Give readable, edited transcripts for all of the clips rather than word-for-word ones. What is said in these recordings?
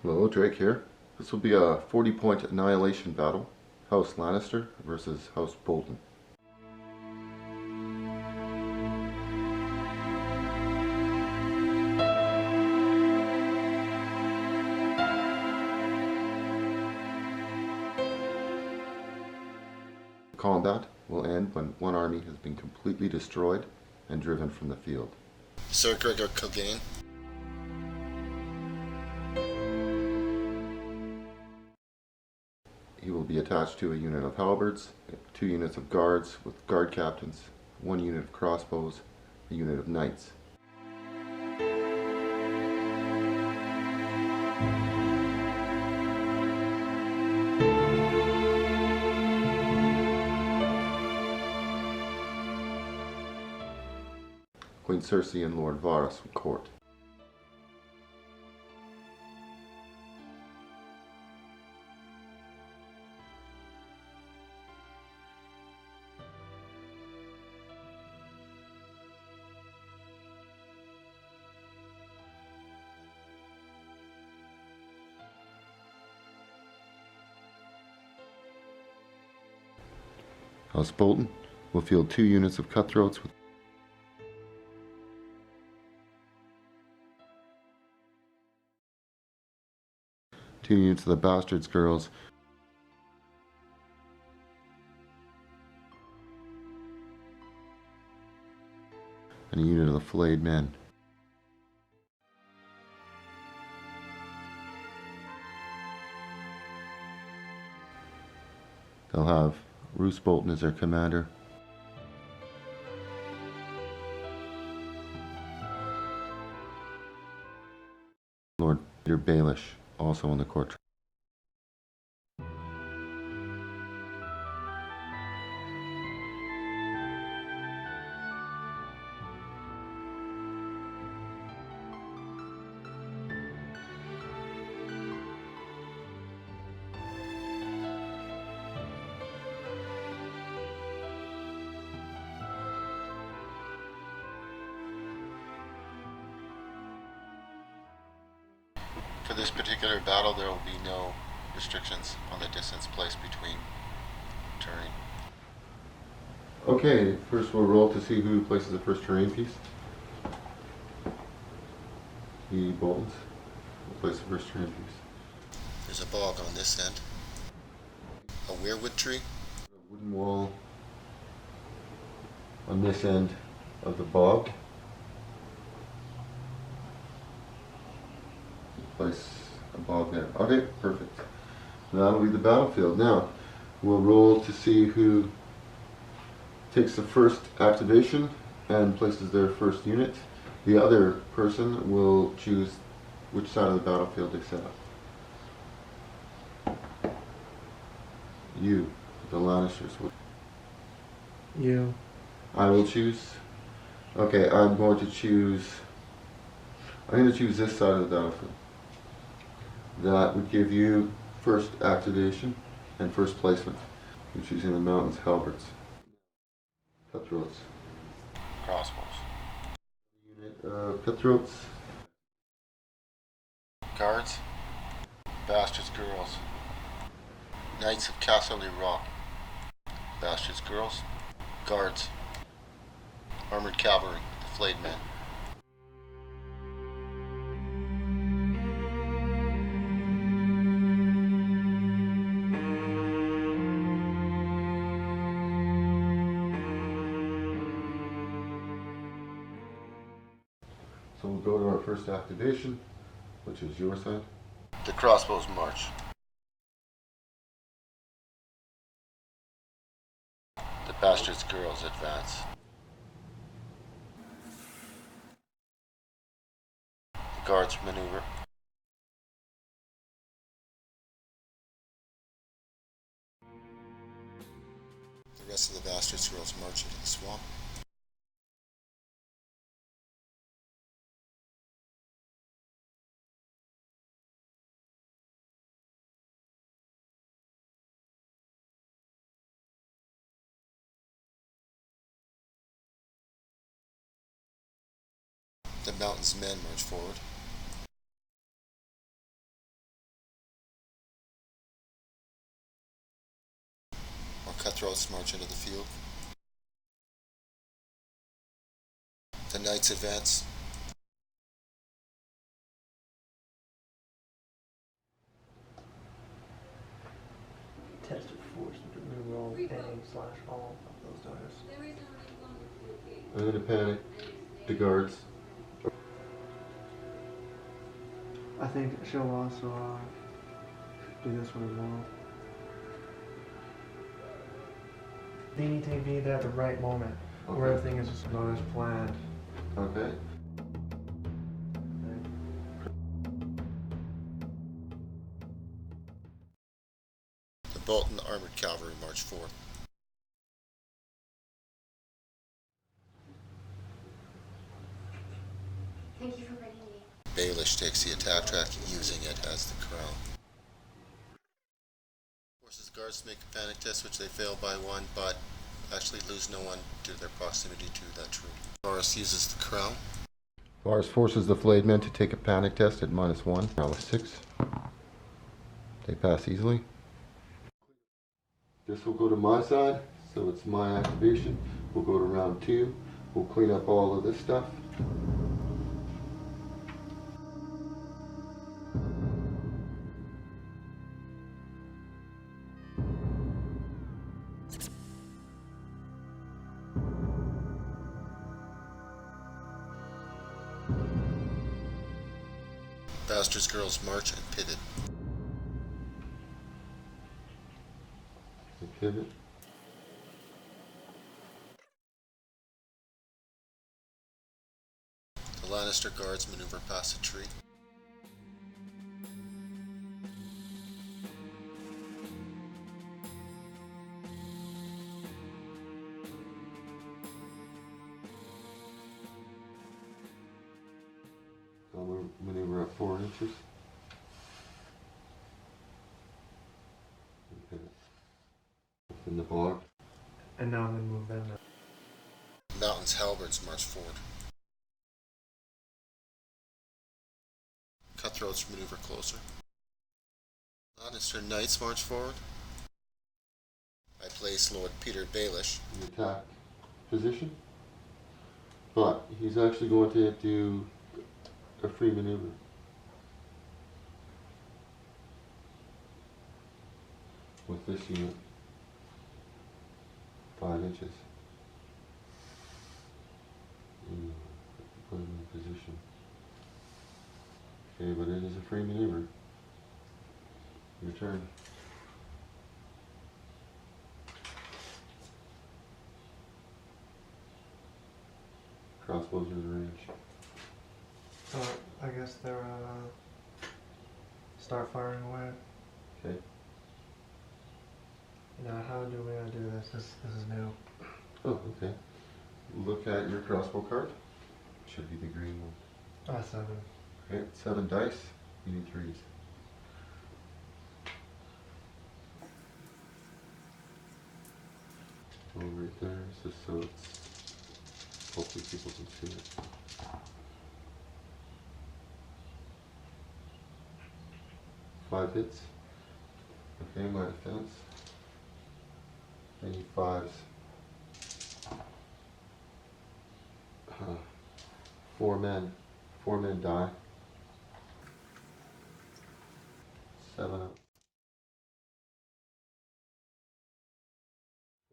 Hello, Drake here. This will be a 40-point Annihilation battle. House Lannister versus House Bolton. Combat will end when one army has been completely destroyed and driven from the field. Sir Gregor Clegane. He will be attached to a unit of halberds, 2 units of guards with guard captains, 1 unit of crossbows, a unit of knights. Queen Cersei and Lord Varys from court. House Bolton will field 2 units of cutthroats with two units of the Bastards Girls, and a unit of the Flayed Men. They'll have Roose Bolton as their commander. Lord Peter Baelish also on the court. For this particular battle, there will be no restrictions on the distance placed between terrain. Okay, first we'll roll to see who places the first terrain piece. The Boltons will place the first terrain piece. There's a bog on this end. A weirwood tree. A wooden wall on this end of the bog. Place a bog there. Okay, perfect. That'll be the battlefield. Now, we'll roll to see who takes the first activation and places their first unit. The other person will choose which side of the battlefield they set up. You, the Lannisters. You. I will choose. Okay, I'm going to choose this side of the battlefield. That would give you first activation and first placement. You're choosing the mountains, halberds, cutthroats. Crossbows. Unit cutthroats. Guards. Bastards Girls. Knights of Casterly Rock. Bastards Girls. Guards. Armored Cavalry. The Flayed Men. So we'll go to our first activation, which is your side. The crossbows march. The Bastards Girls advance. The guards maneuver. The rest of the Bastards Girls march into the swamp. The mountain's men march forward. scouts march into the field. The knights advance. Test of force with the roll A/all of those dice. I'm gonna panic the guards. I think she'll also do this one as well. They need to be there at the right moment, where everything is just not as planned. Okay. The Bolton armored cavalry march forward. Thank you for bringing me. Baelish takes the attack track, using it as the crown. Forces the guards to make a panic test, which they fail by 1, but actually lose no one due to their proximity to that tree. Varus uses the crown. Varus forces the flayed men to take a panic test at -1. Now with 6. They pass easily. This will go to my side, so it's my activation. We'll go to round 2. We'll clean up all of this stuff. Bastards girls march and pivot. We pivot. The Lannister guards maneuver past a tree. I'll maneuver at 4 inches. And pivot. In the block. And now I'm gonna move in. Mountain's halberds march forward. Cutthroats maneuver closer. Lannister knights march forward. I place Lord Peter Baelish. In the attack position. But he's actually going to do a free maneuver. With this unit. 5 inches. Put him in position. Okay, but it is a free maneuver. Your turn. Crossbows are the range. So I guess they're start firing away. Okay. Now how do we do this? This is new. Oh, okay. Look at your crossbow card. Should be the green one. 7. Okay, 7 dice. You need 3s. Oh, right there. Just so it's hopefully people can see it. 5 hits. Okay, my defense. I need 5s. 4 men. 4 men die. 7 up.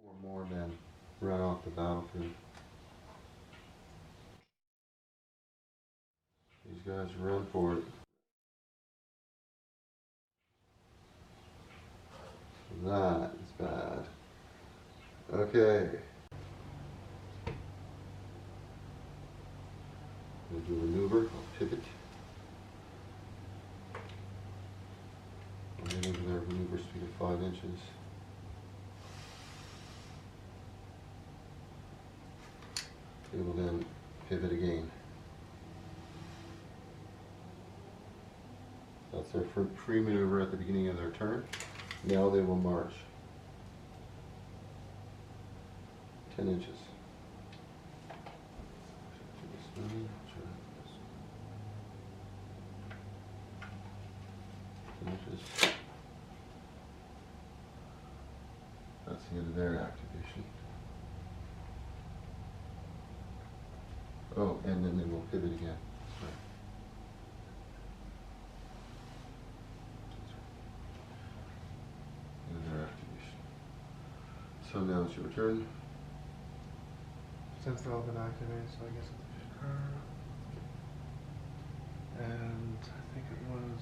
4 more men run off the battlefield. These guys run for it. That is bad. Okay. We'll do a maneuver. I'll pivot. I'll maneuver their maneuver speed of 5 inches. They will then pivot again. That's their free maneuver at the beginning of their turn. Now they will march 10 inches. 10 inches. That's the end of their activation. Oh, and then they will pivot again. Sorry. End of their activation. So now it's your turn. Since they're all been activated, so I guess it's her. And I think it was.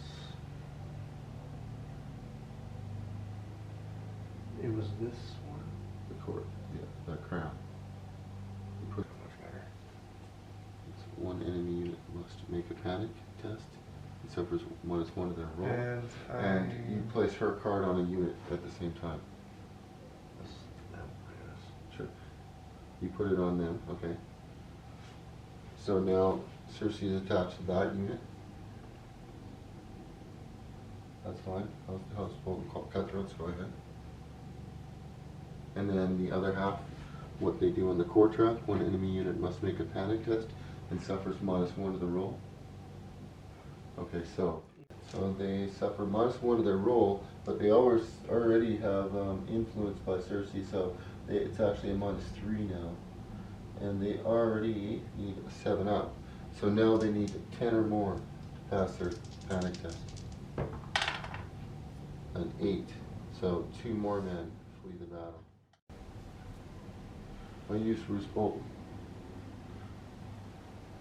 It was this one. The court, yeah, the crown. You put Much better. it's one enemy unit must make a panic test. It suffers -1 of their roll. And you place her card on a unit at the same time. Them, I guess. Sure. You put it on them, okay. So now Cersei is attached to that unit. That's fine. How's Bolton called cutthroats? Go ahead. And then the other half, what they do on the core trap, one enemy unit must make a panic test and suffers -1 of the roll. Okay, so they suffer -1 of their roll, but they already have influence by Cersei, so it's actually a -3 now. And they already need a 7 up. So now they need 10 or more to pass their panic test. An 8. So 2 more men flee the battle. I use Roose Bolton.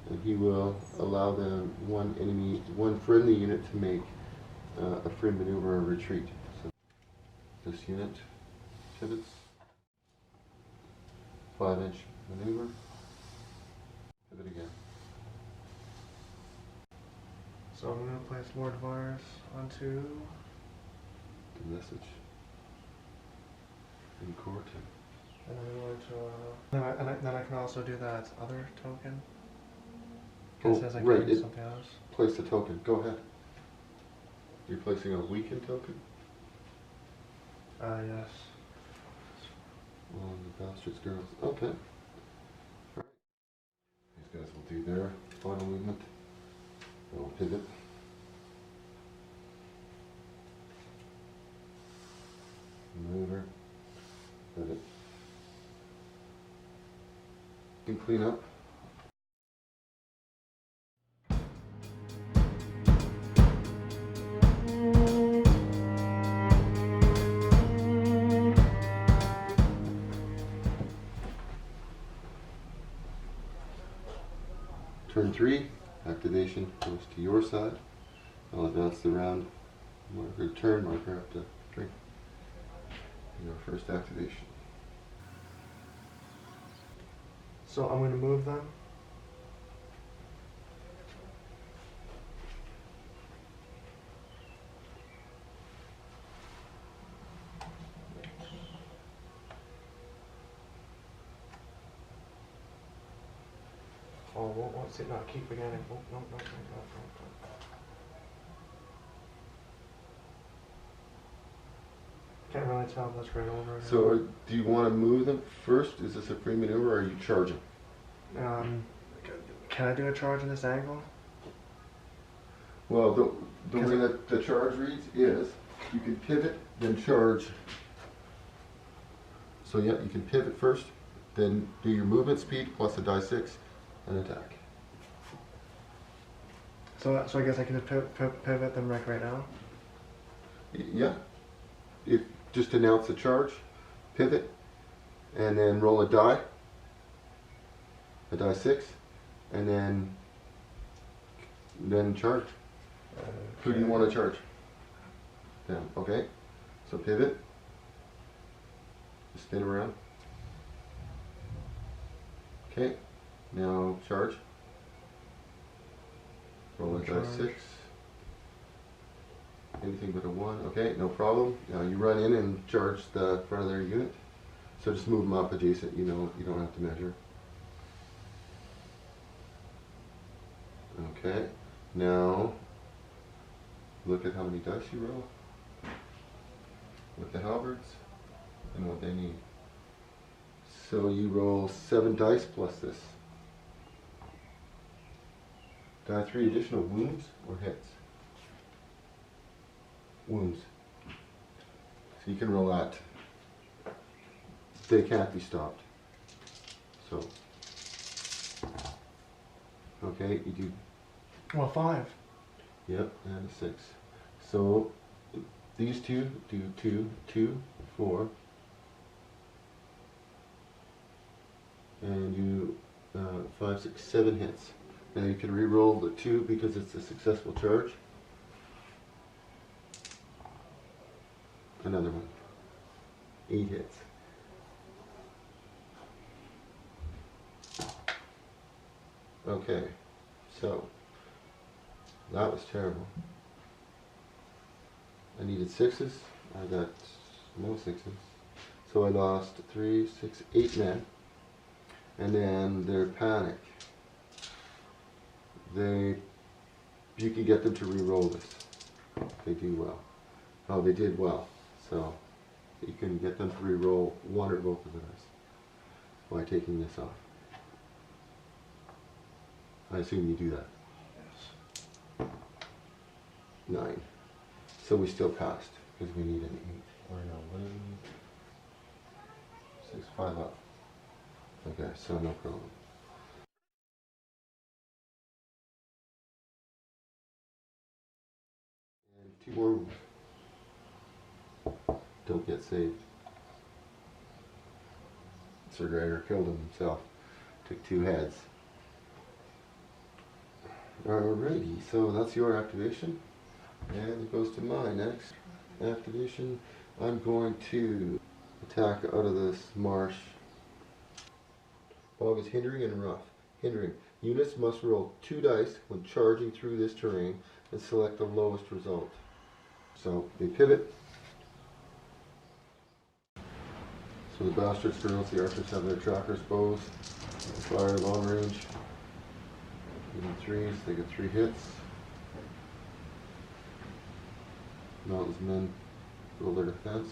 And he will allow them one friendly unit to make a free maneuver or retreat. So this unit pivots. 5-inch maneuver. Pivot again. So I'm going to place Lord Varys onto. The message. In court. And I'm going to. Then I can also do that other token. Oh, It says I can right, do something else. Place the token. Go ahead. You're placing a weakened token? Yes. On the Bastards Girls. Okay. Alright. These guys will do their final movement. They'll pivot. Maneuver. Pivot. You can clean up. Turn 3, activation goes to your side. I'll advance the round. Marker turn, marker up to 3. Your first activation. So I'm going to move them. Oh, what's it not keep beginning? Oh, no. Can't really tell if that's right over. So, do you want to move them first? Is this a free maneuver or are you charging? Can I do a charge in this angle? Well, the way that the charge reads is you can pivot, then charge. So, yeah, you can pivot first, then do your movement speed plus a die 6 and attack. So I guess I can just pivot them right now? Yeah. Just announce the charge, pivot, and then roll a die 6, and then charge. Who do you want to charge? Them. Okay. So pivot. Spin around. Okay. Now charge. Roll a die 6. Anything but a 1. Okay, no problem. Now you run in and charge the front of their unit. So just move them up adjacent. You don't have to measure. Okay. Now look at how many dice you roll with the halberds and what they need. So you roll 7 dice plus this. Die 3 additional wounds or hits? Wounds. So you can roll that they can't be stopped. So, okay, you do, Well, 5. yep, and a 6. So, these two do 2, 2, 4. And you, 5, 6, 7 hits. Now you can re-roll the 2 because it's a successful charge. Another one. 8 hits. Okay, so that was terrible. I needed 6s. I got no 6s. So I lost 3, 6, 8 men. And then their panic. You can get them to re-roll this. They do well. Oh, they did well. So you can get them to re-roll one or both of the dice by taking this off. I assume you do that. Yes. 9. So we still passed because we need an 8. Or no, 6, 5 up. Okay, so no problem. And 2 more don't get saved. Sir Gregor killed himself. Took 2 heads. Alrighty, so that's your activation. And it goes to my next activation. I'm going to attack out of this marsh. Bog is hindering and rough. Hindering. Units must roll 2 dice when charging through this terrain and select the lowest result. So they pivot. So the bastards girls, the archers have their trackers, bows, fire long range. Even 3s, they get 3 hits. Mountain's men roll their defense.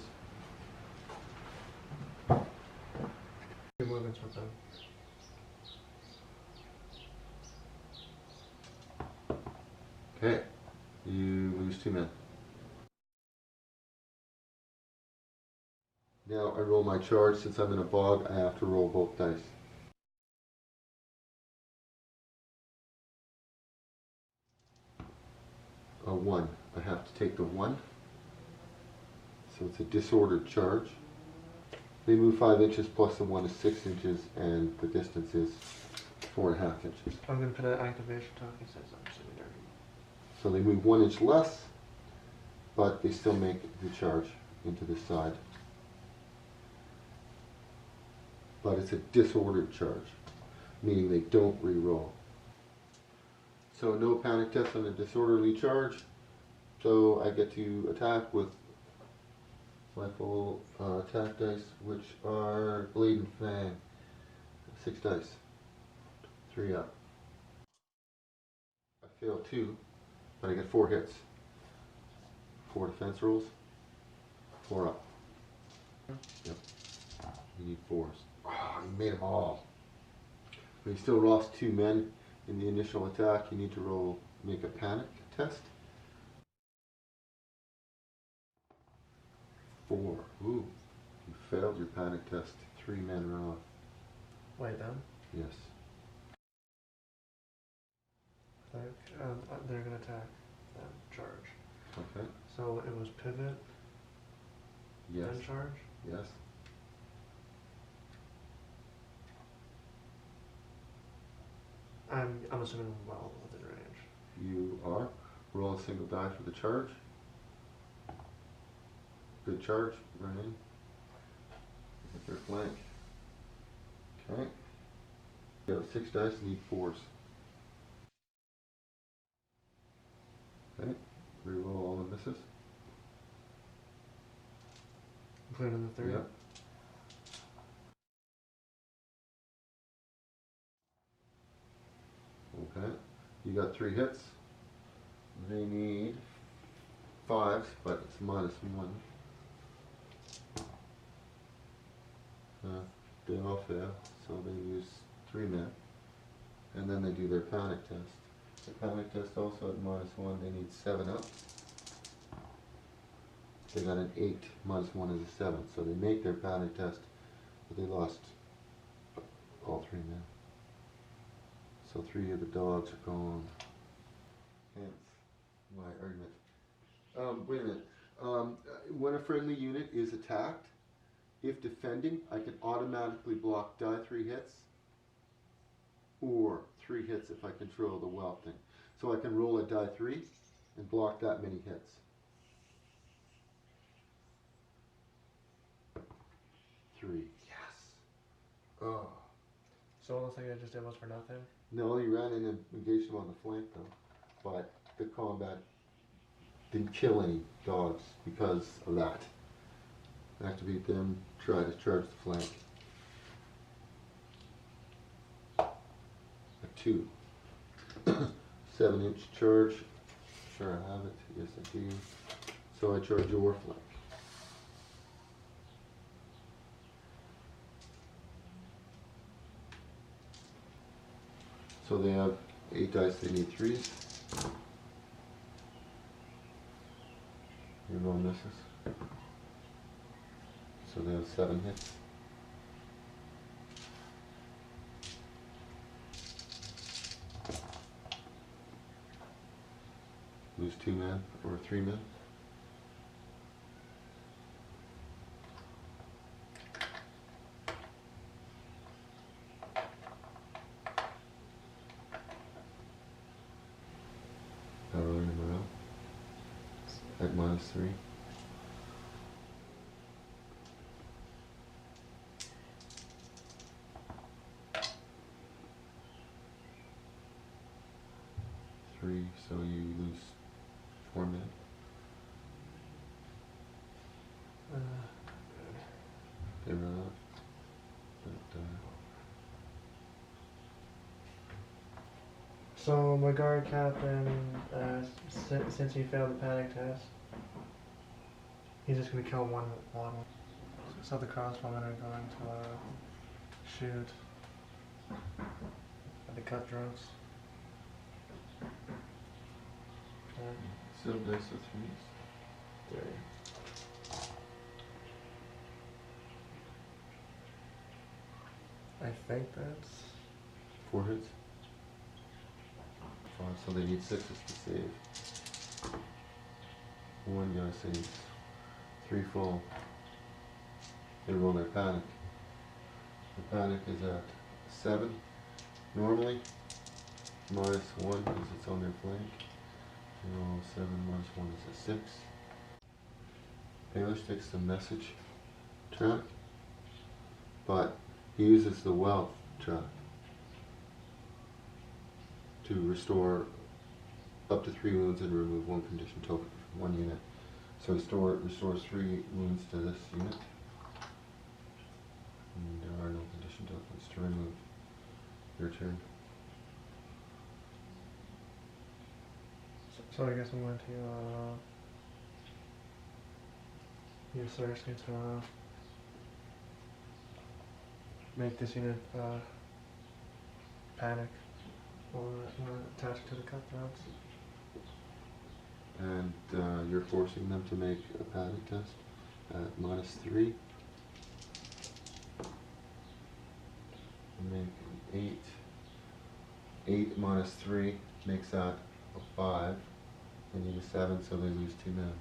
Two movements with them. Okay, you lose 2 men. Now I roll my charge. Since I'm in a bog, I have to roll both dice. A 1. I have to take the 1. So it's a disordered charge. They move 5 inches plus the 1 is 6 inches, and the distance is 4.5 inches. I'm going to put an activation token since I'm assuming they're. So they move 1 inch less, but they still make the charge into the side. But it's a disordered charge, meaning they don't re-roll. So no panic test on a disorderly charge. So I get to attack with my full attack dice, which are Blade and Fang. 6 dice. 3 up. I fail 2, but I get 4 hits. 4 defense rolls. 4 up. Yep. You need 4s. Oh, you made them all. But you still lost 2 men in the initial attack. You need to make a panic test. 4. Ooh, you failed your panic test. 3 men are off. Wait, them? Yes. They're going to attack them. Charge. Okay. So it was pivot, Yes. then charge? Yes. I'm assuming well within range. You are. Roll a single die for the charge. Good charge. Run in. Hit their flank. Okay. You have 6 dice, need 4s. Okay. Reroll all the misses. Including the 3? Yep. Okay. You got 3 hits. They need 5s, but it's -1. They all fail, so they lose 3 men. And then they do their panic test. The panic test also at -1, they need 7 up. They got an 8, -1 is a 7, so they make their panic test But they lost all 3 men. So 3 of the dogs are gone. Hence my argument. Wait a minute. When a friendly unit is attacked, if defending, I can automatically block die 3 hits, or 3 hits if I control the wealth thing. So I can roll a die 3 and block that many hits. 3. Yes. Oh. So it looks like I just did was for nothing. No, he ran in and engaged him on the flank though. But the combat didn't kill any dogs because of that. Activate them, try to charge the flank. A 2. 7-inch charge. Sure I have it. Yes I do. So I charge your flank. So they have 8 dice, they need 3s. Your roll misses. So they have 7 hits. Lose 2 men or 3 men. Battle your morale at -3. So you lose 4 men. They run out. But, So my guard captain, since he failed the panic test, he's just gonna kill one. So the crossbowmen are going to shoot at the cutthroats. So dice with 3s. 3. I think that's 4 hits. 5, so they need 6s to save. 1 guy saves. 3 fall. They roll their panic. The panic is at 7 normally. -1 because it's on their flank. They roll 7 -1 is a 6. Baelish takes the message track, but he uses the wealth track to restore up to 3 wounds and remove 1 condition token from 1 unit. So restores 3 wounds to this unit. And there are no condition tokens to remove. Your turn. so. I guess I'm going to use Cersei to make this unit panic or attach it to the cutthroats. And you're forcing them to make a panic test at -3. Make an 8. 8 -3 makes that a 5. They need a 7, so they lose 2 men.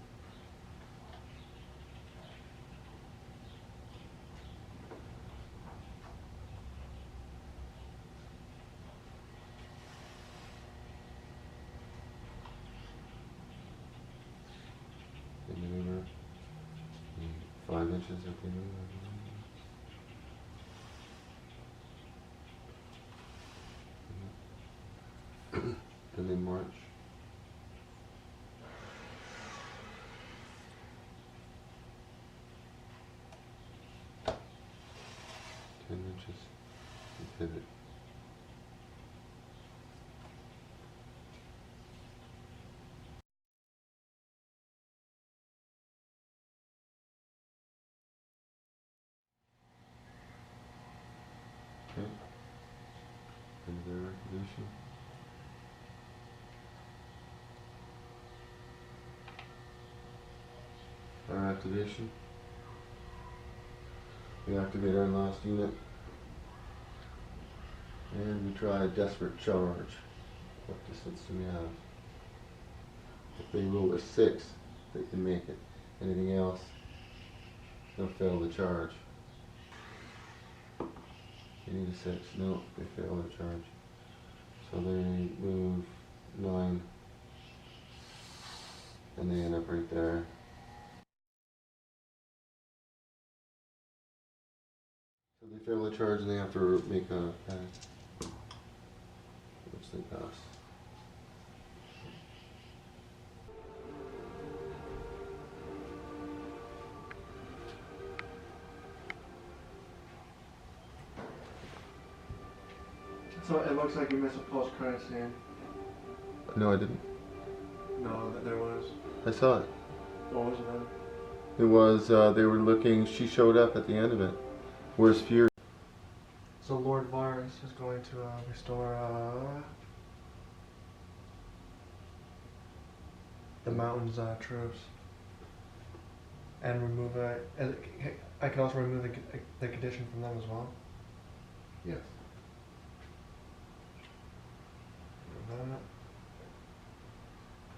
They maneuver 5 inches if they move. Then they march. Inches and pivot. Okay. End of their activation. Our activation. We activate our last unit. And we try a desperate charge. What distance do we have? If they roll a 6, they can make it. Anything else, they'll fail the charge. You need a 6. No, they fail the charge. So they move 9. And they end up right there. So they fail the charge and they have to make a panic. Which they pass. So it looks like you missed a post-credit scene. No, I didn't. No, there was. I saw it. What was it then? It was, they were looking, she showed up at the end of it. Where's Fury? So Lord Varys is going to restore the mountain's troops and remove I can also remove the condition from them as well. Yes.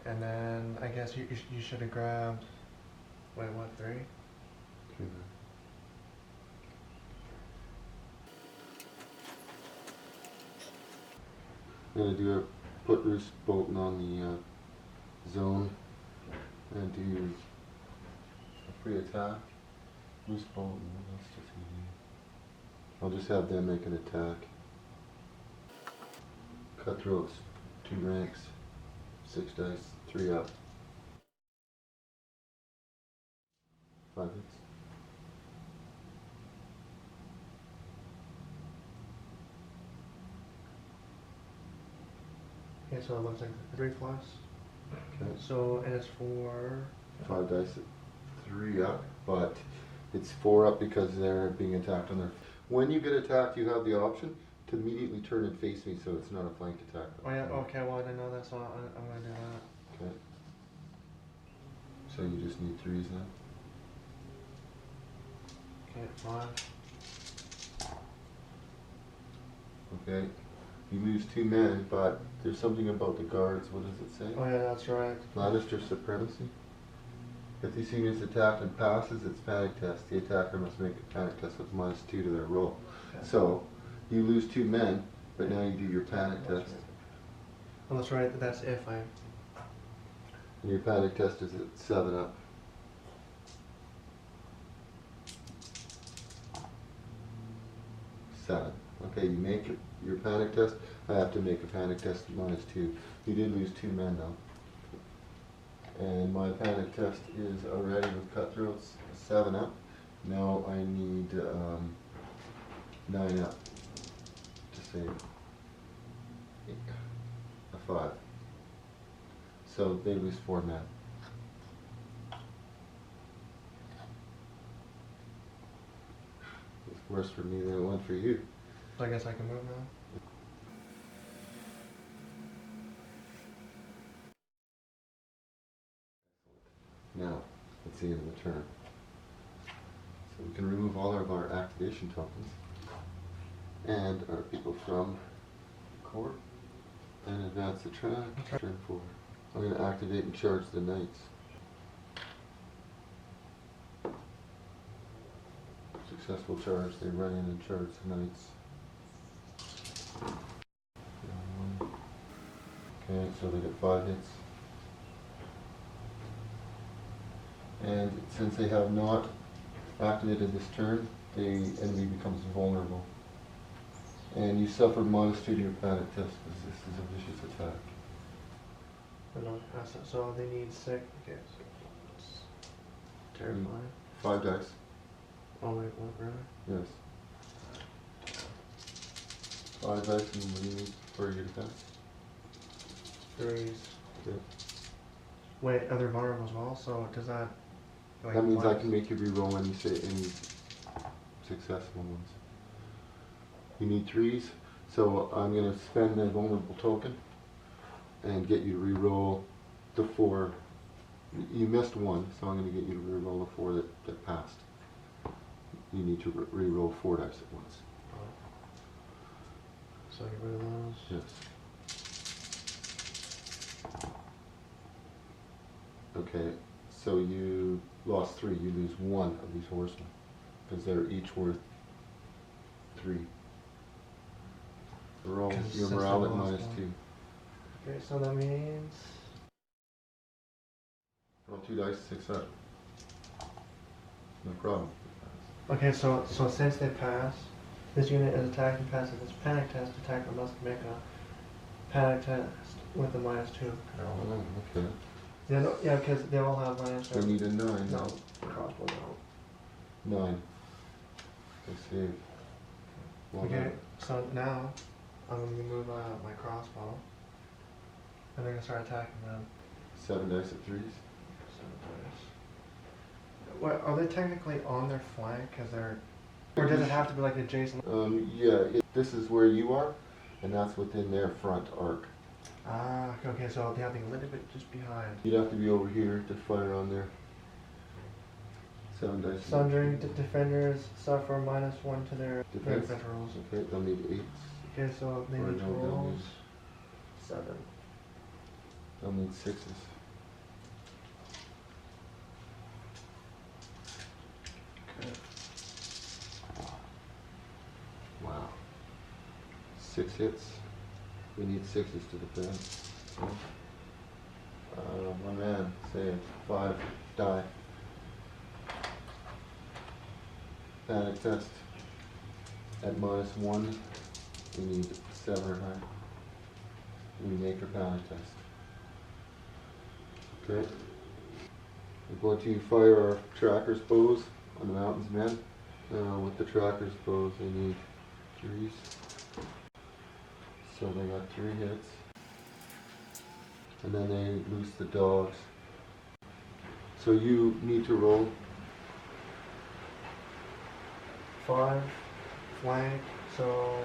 And then I guess you should have grabbed. Wait, what, 3? I'm gonna do a put Roose Bolton on the zone and do a free attack. Roose Bolton, what else does he do? I'll just have them make an attack. Cutthroats, 2 ranks, 6 dice, 3 up. 5 hits. Okay, so it looks like 3 plus. Okay. So, and it's for 5 dice, 3 up, but it's 4 up because they're being attacked on their. When you get attacked, you have the option to immediately turn and face me, so it's not a flank attack. Oh yeah, okay, well I didn't know that, so I'm gonna do that. Okay. So you just need 3s now. Okay, 5. Okay. You lose 2 men, but there's something about the guards. What does it say? Oh yeah, that's right. Lannister supremacy. If this unit is attacked and passes its panic test, the attacker must make a panic test with -2 to their roll. Okay. So you lose 2 men, but now you do your panic test. Oh, that's right, that's if I... And your panic test is at 7 up. Seven. Okay, you make your panic test. I have to make a panic test at -2. You did lose 2 men though. And my panic test is already with cutthroats 7 up. Now I need 9 up to save a 5. So they lose 4 men. It's worse for me than it went for you. So I guess I can move now? Now, it's the end of the turn. So we can remove all of our activation tokens and our people from court and advance the track. Turn 4. I'm going to activate and charge the knights. Successful charge, they run in and charge the knights. Okay, so they get 5 hits. And since they have not activated this turn, the enemy becomes vulnerable. And you suffer -2 to your panic test because this is a vicious attack. But no, so they need 6. Okay, so it's terrifying. 5 dice. Oh wait, what, really? Yes. 5 dice and what do you need for your defense? 3s. Okay. Wait, are they vulnerable as well? So does that... Like, That means I can make you re-roll any successful ones. You need 3s, so I'm going to spend a vulnerable token and get you to re-roll the 4. You missed 1, so I'm going to get you to re-roll the 4 that passed. you need to re-roll 4 dice at once. So get rid of those. Yes. Okay, so you lost 3. You lose 1 of these horsemen because they're each worth 3. Roll 'Cause your since morale I at lost minus one. 2. Okay, so that means Roll 2 dice, 6 up. No problem. okay. So since they pass, this unit is attacked and passes this panic test. Attacker must make a panic test with a -2. Oh, okay. Yeah, no, yeah, because they all have minus. They need a 9 no now. crossbow. No. 9. They save. Well Okay, done. so now I'm gonna move my crossbow, and I'm gonna start attacking them. 7 dice at 3s. What are they technically on their flank? Cause they're, or does it have to be like adjacent? Yeah, this is where you are, and that's within their front arc. Ah, okay. So they have to be a little bit just behind. You'd have to be over here to fire on there. 7 dice. Sundering defenders suffer -1 to their Defense? defense rolls. Okay, they'll need 8s. Okay, so they Or need to no, they'll roll need- 7. They'll need 6s. Okay. Wow. 6 hits. We need 6s to defend. So, my man, say 5 die. Panic test. At -1, we need 7 or higher. We make a panic test. Okay. We're going to fire our tracker's bows on the mountain's men. With the tracker's bows, they need 3s. So they got 3 hits. And then they loose the dogs. So you need to roll 5 flank. So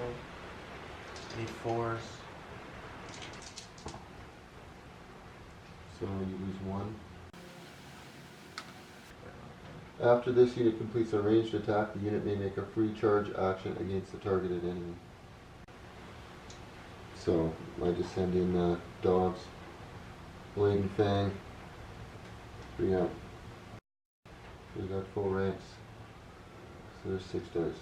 need 4s. So you lose 1. After this unit completes a ranged attack, the unit may make a free charge action against the targeted enemy. So I just send in dogs, blade and fang, 3 up. So we got full ranks. So there's 6 dice.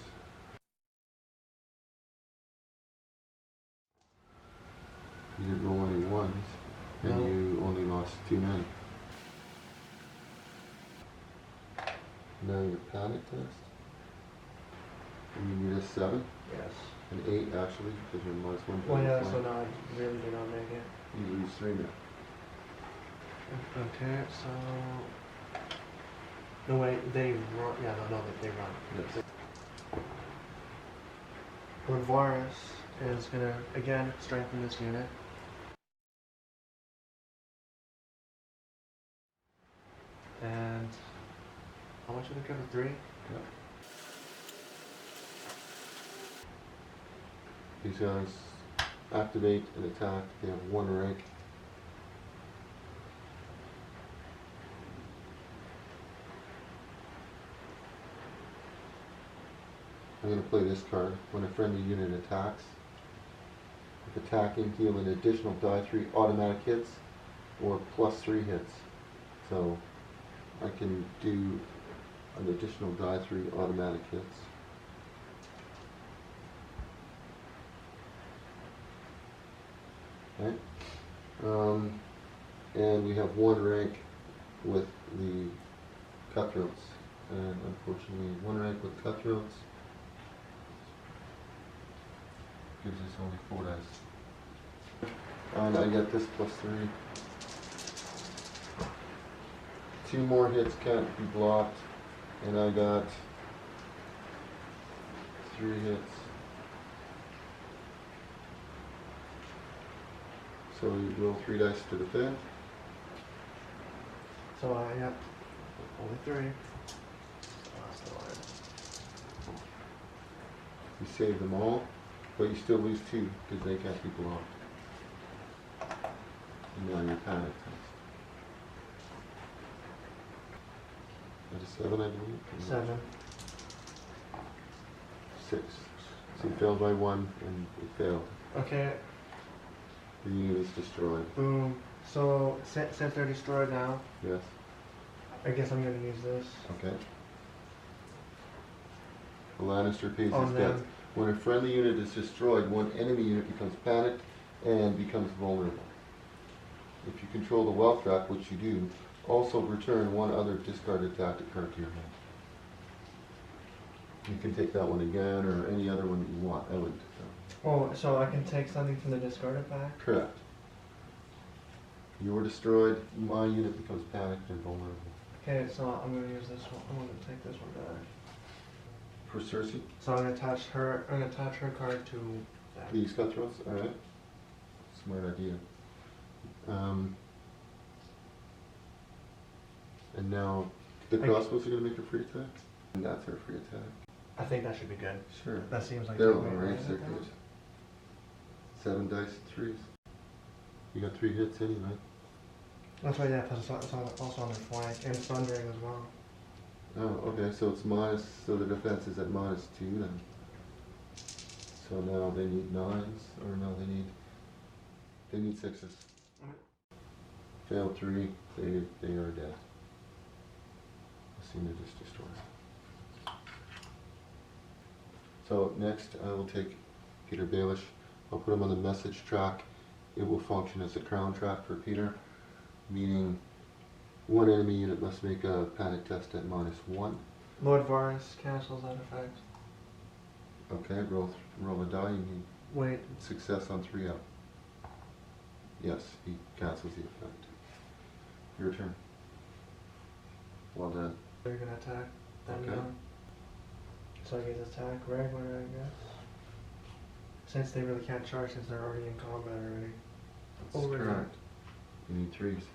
You didn't roll any 1s, and No. you only lost 2 men. Now your panic test. You need a 7, Yes. an 8 actually, because you're -1. Well, yeah. So now I really do not make it. You lose 3 men. Okay, so no wait, they run. Yeah, no, they run. Yes. Varus is gonna again strengthen this unit. And how much did it cover? 3? Yeah. These guys activate and attack. They have 1 rank. I'm going to play this card. When a friendly unit attacks, if attacking, heal an additional die 3 automatic hits or +3 hits. So I can do an additional die 3 automatic hits. Okay. And we have 1 rank with the cutthroats. And unfortunately, 1 rank with cutthroats gives us only 4 dice. And I get this +3. 2 more hits can't be blocked. And I got 3 hits. So you roll 3 dice to defend. So yeah, only 3. That's the line. You save them all, but you still lose 2 because they can't be blocked. And now your panic test. At a 7, I believe. 7. 6. So you failed by 1 and it failed. Okay, The unit is destroyed. boom. So since they're destroyed now, Yes. I guess I'm gonna use this Okay. The Lannister pays on his debts. them. When a friendly unit is destroyed, one enemy unit becomes panicked and becomes vulnerable. If you control the wealth trap, which you do, also return one other discarded tactic card to your hand. You can take that one again or any other one that you want. I wouldn't. Oh, so I can take something from the discarded pack? Correct. You were destroyed, my unit becomes panicked and vulnerable. Okay, so I'm gonna use this one. I'm gonna take this one back. For Cersei, So I'm gonna attach her card to that. these cutthroats, alright. Smart idea. And now, the crossbows are going to make a free attack? And that's her free attack. I think that should be good. Sure. That seems like They're the way long to range, do they're it. good. 7 dice and 3s. You got 3 hits anyway. That's why, yeah, because it's also on their flank and thundering as well. Oh, okay, so it's minus, so the defense is at -2 then. So now they need 9s, or no, they need 6s. Failed 3, they are dead. The unit is destroyed. So next I will take Peter Baelish. I'll put him on the message track. It will function as a crown track for Peter, meaning one enemy unit must make a panic test at -1. Lord Varys cancels that effect. Okay, roll a die. You need Wait, success on 3 out. Yes, he cancels the effect. Your turn. Well done. they're gonna attack. Then Okay. so I get attack regular, I guess. Since they really can't charge since they're already in combat already. That's Over correct. You need 3s.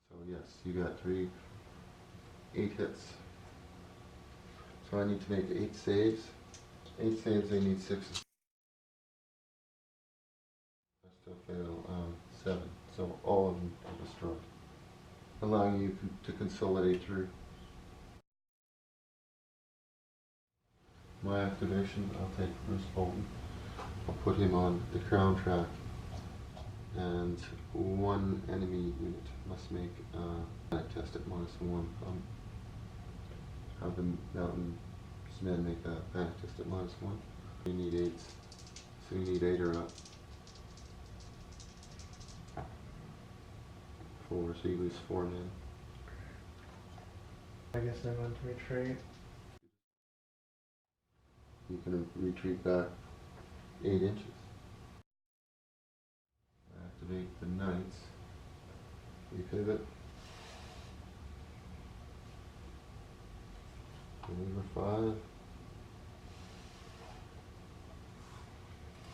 So yes, you got 8 hits. So I need to make 8 saves. 8 saves, they need 6s. I still fail 7. So all of them are destroyed. Allowing you to consolidate through. My activation, I'll take Bruce Bolton. I'll put him on the crown track. And one enemy unit must make a panic test at -1. Have the mountain's men make a panic test at -1. You need 8s. So you need 8 or up. 4, so you lose 4 men. I guess they're going to retreat. You can retreat back 8 inches. Activate the knights. You pivot. Maneuver 5.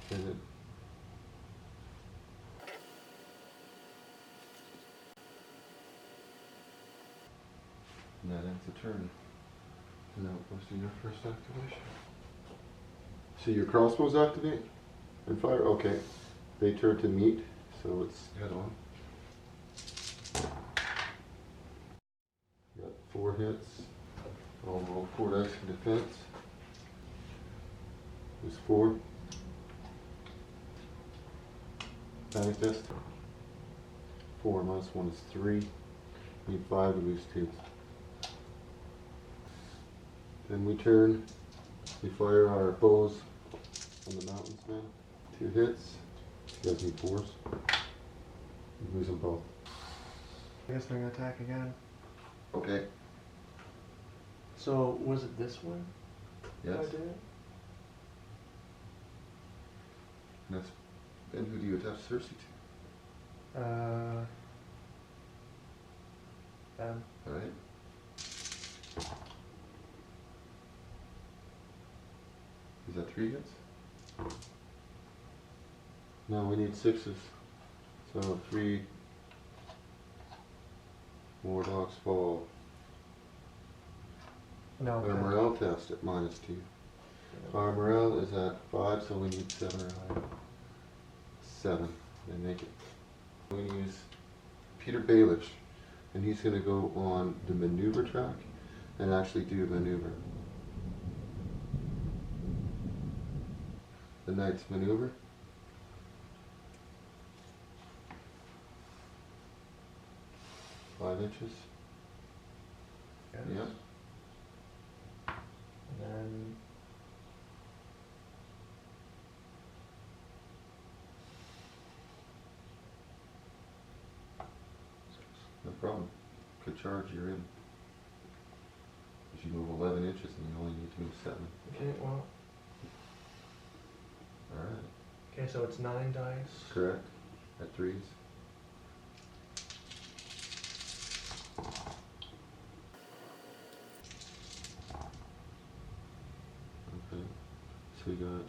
Pivot. And that ends the turn. And now it goes to your first activation. So your crossbows activate and fire? Okay. They turn to meat, so it's head on. Got 4 hits. I'll roll 4 dice for defense. There's 4. Panic test. 4 -1 is 3. Need 5 to lose 2. Then we turn. We fire our bows on the mountains now. 2 hits. You guys need 4s. You lose them both. I guess they're gonna attack again. Okay. So was it this one? Yes. I did? That's, then who do you attach Cersei to? Them. Alright. Is that 3 hits? No, we need 6s. So 3 more dogs fall. No. Our morale test at -2. Our morale is at 5, so we need 7 or higher. 7. They make it. We use Peter Baelish. and he's going to go on the maneuver track and actually do a maneuver. The knight's maneuver. Five inches. Yes. Yep. And then No problem. Good charge, you're in. If you move 11 inches and you only need to move 7. okay, well, Alright. okay, so it's 9 dice. Correct. At 3s. Okay. So we got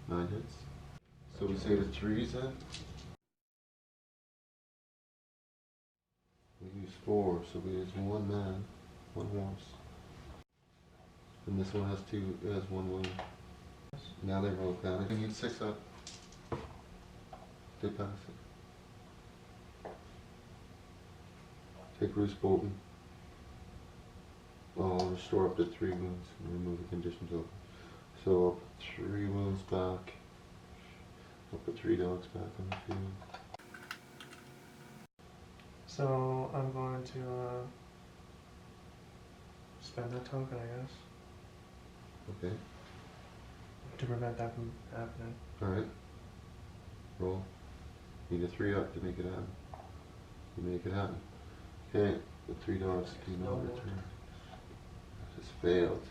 9 hits. So we say the 3s then? We use 4, so we use 1 man, 1 horse. And this one has 2, it has 1 wound. Now they roll panic. They need 6 up. They pass it. Take Bruce Bolton. I'll restore up to 3 wounds and remove the conditions open. So I'll put 3 wounds back. I'll put 3 dogs back on the field. So I'm going to spend that token, I guess, Okay. to prevent that from happening. Alright. Roll. Need a 3 up to make it happen. You make it happen. Okay. The 3 dogs came No out more. return. Just failed.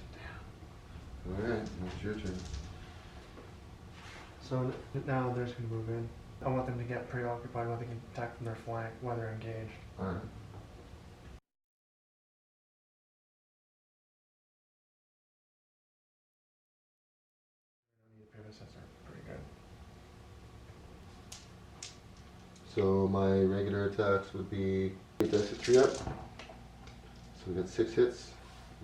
Damn. Alright, now it's your turn. So now they're just going to move in. I want them to get preoccupied where they can attack from their flank while they're engaged. Alright. I don't need to previous, that's pretty good. So my regular attacks would be 8 dice at 3 up. So we got 6 hits.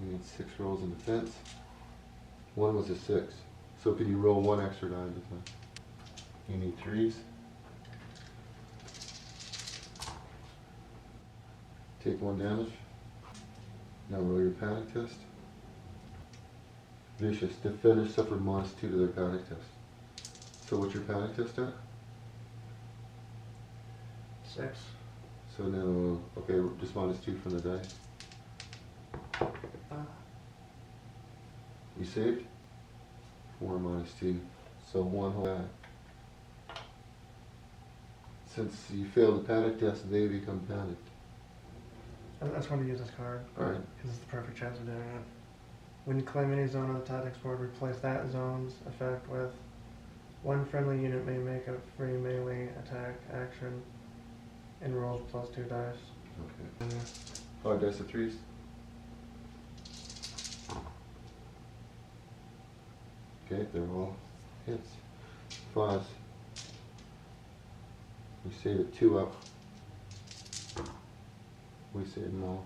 We need 6 rolls in defense. 1 was a 6. So could you roll 1 extra die in defense? You need 3s. Take 1 damage. Now roll your panic test. Vicious. Defenders suffer -2 to their panic test. So what's your panic test at? 6. So now, okay, just -2 from the dice. You saved? 4 -2. So 1 whole die. Since you failed the panic test, they become panicked. I just want to use this card Alright. because it's the perfect chance of doing it. When you claim any zone on the tactics board, replace that zone's effect with one friendly unit may make a free melee attack action and rolls +2 dice. Okay. 5 dice at 3s. Okay, they're all hits. 5s. We save it 2 up. We save them all.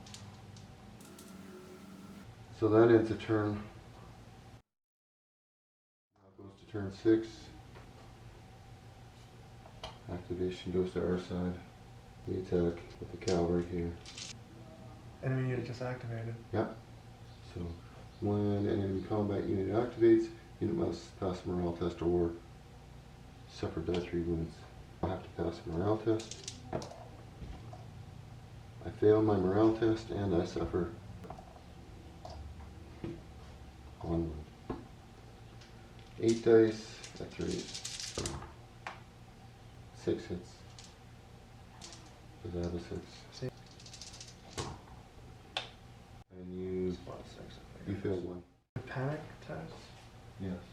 So that ends a turn. Now goes to turn 6. Activation goes to our side. We attack with the cavalry here. Enemy unit just activated. Yep. So when an enemy combat unit activates, unit must pass a morale test or suffer die 3 wounds. I have to pass a morale test. I fail my morale test and I suffer 1 wound. 8 dice at 3s. 6 hits. Does I have a 6? See? And you +6. I you think. failed 1. Panic test? Yes.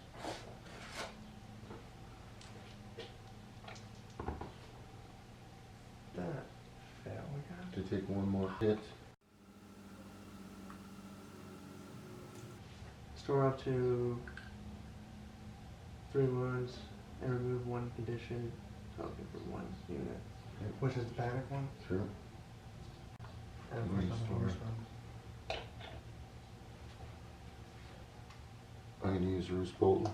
That fail again. To take 1 more hit. Store up to 3 wounds and remove 1 condition token from 1 unit. Okay. Which is the panic one? Sure. And of course, Restore. I'm the horse one. I'm going to use Roose Bolton.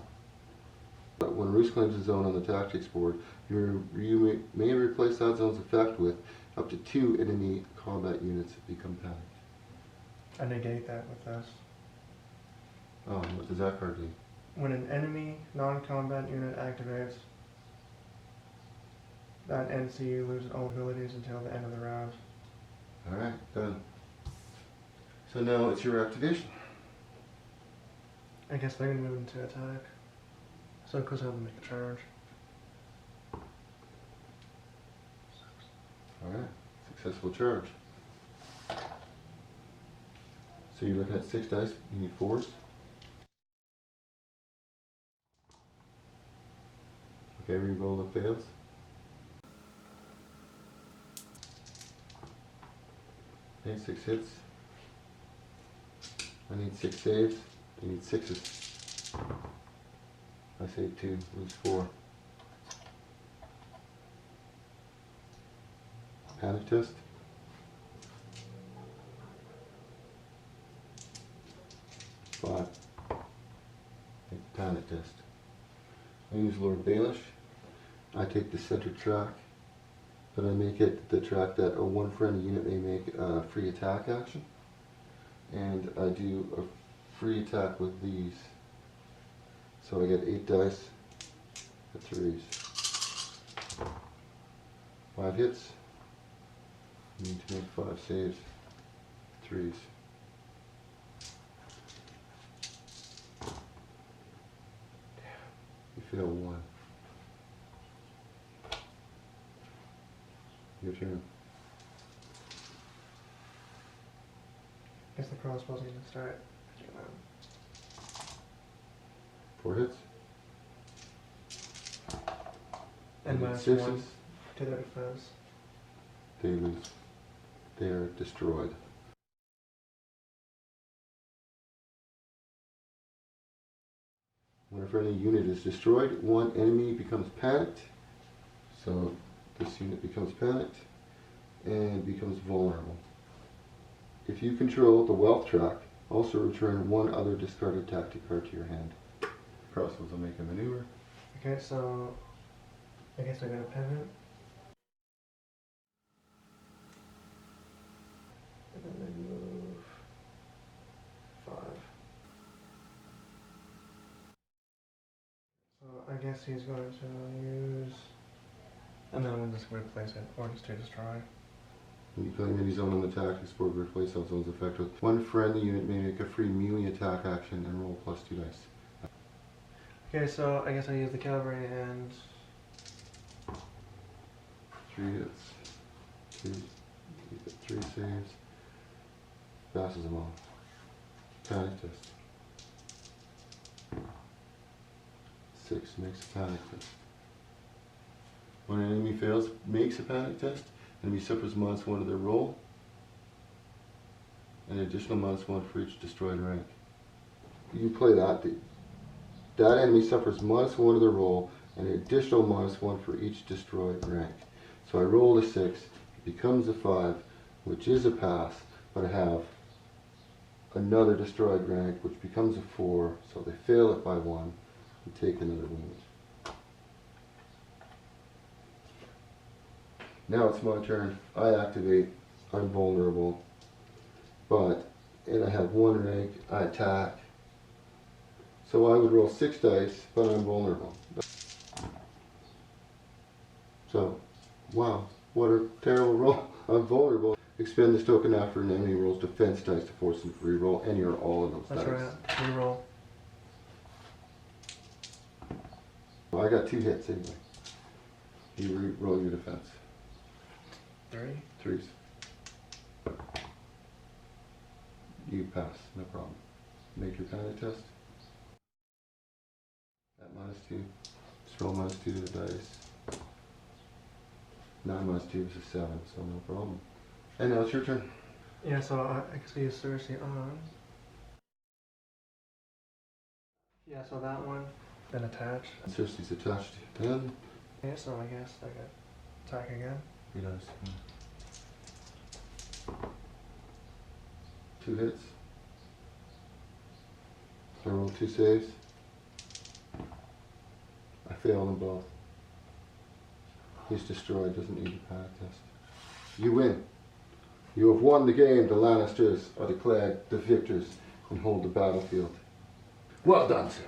When Roose claims a zone on the tactics board, you may replace that zone's effect with Up to 2 enemy combat units become panicked. I negate that with this. Oh, what does that card do? When an enemy non-combat unit activates, that NC loses all abilities until the end of the round. Alright, done. So now it's your activation. I guess they're gonna move into attack. So it goes ahead and make a charge. Alright, successful charge. So you're looking at 6 dice, you need 4s. Okay, re-roll the fails. Okay, 6 hits. I need 6 saves. I need 6s. I save 2, lose 4. Panic test. Five. Take the panic test. I use Lord Baelish. I take the center track, but I make it the track that a one friendly unit may make a free attack action. And I do a free attack with these. So I get 8 dice at 3s. 5 hits. You need to make 5 saves. 3s. You fail 1. Your turn. I guess the crossbow's gonna start. 4 hits. And You need minus 6s. 1 to their defense. They lose. They are destroyed. When a friendly unit is destroyed, one enemy becomes panicked. So this unit becomes panicked and becomes vulnerable. If you control the wealth track, also return 1 other discarded tactic card to your hand. Crossbows will make a maneuver. Okay, so I guess I got a pivot. And then they move 5. So I guess he's going to use, and then I'm just going to replace it, or just to destroy. When you play any zone on the tactics board, replace all zones effect with 1 friendly unit may make a free melee attack action and roll plus 2 dice. Okay, so I guess I use the cavalry and 3 hits. 2, you get 3 saves. Passes them all. Panic test. 6 makes a panic test. When an enemy fails, makes a panic test, enemy suffers -1 to their roll, and an additional -1 for each destroyed rank. You play that. That enemy suffers -1 to their roll, and an additional -1 for each destroyed rank. So I roll a 6, it becomes a 5, which is a pass, but I have another destroyed rank, which becomes a 4, so they fail it by 1 and take another wound. Now it's my turn. I activate. I'm vulnerable, and I have 1 rank. I attack. So I would roll 6 dice, but I'm vulnerable. So, wow, what a terrible roll. I'm vulnerable. Expend this token after an enemy rolls defense dice to force them to reroll any or all of those that's dice. right, reroll. Well, I got 2 hits anyway. You re-roll your defense. 3. 3s. You pass, no problem. Make your panic test. At -2. Just roll -2 to the dice. 9 -2 is a 7, so no problem. And now it's your turn. Yeah, so I guess I use Cersei on. Yeah, so that one. Then attach. Cersei's attached. And Yeah, so I guess I got attack again. he does. 2 hits. I roll 2 saves. I fail them both. He's destroyed, doesn't need a panic test. You win. You have won the game. The Lannisters are declared the victors and hold the battlefield. Well done, sir.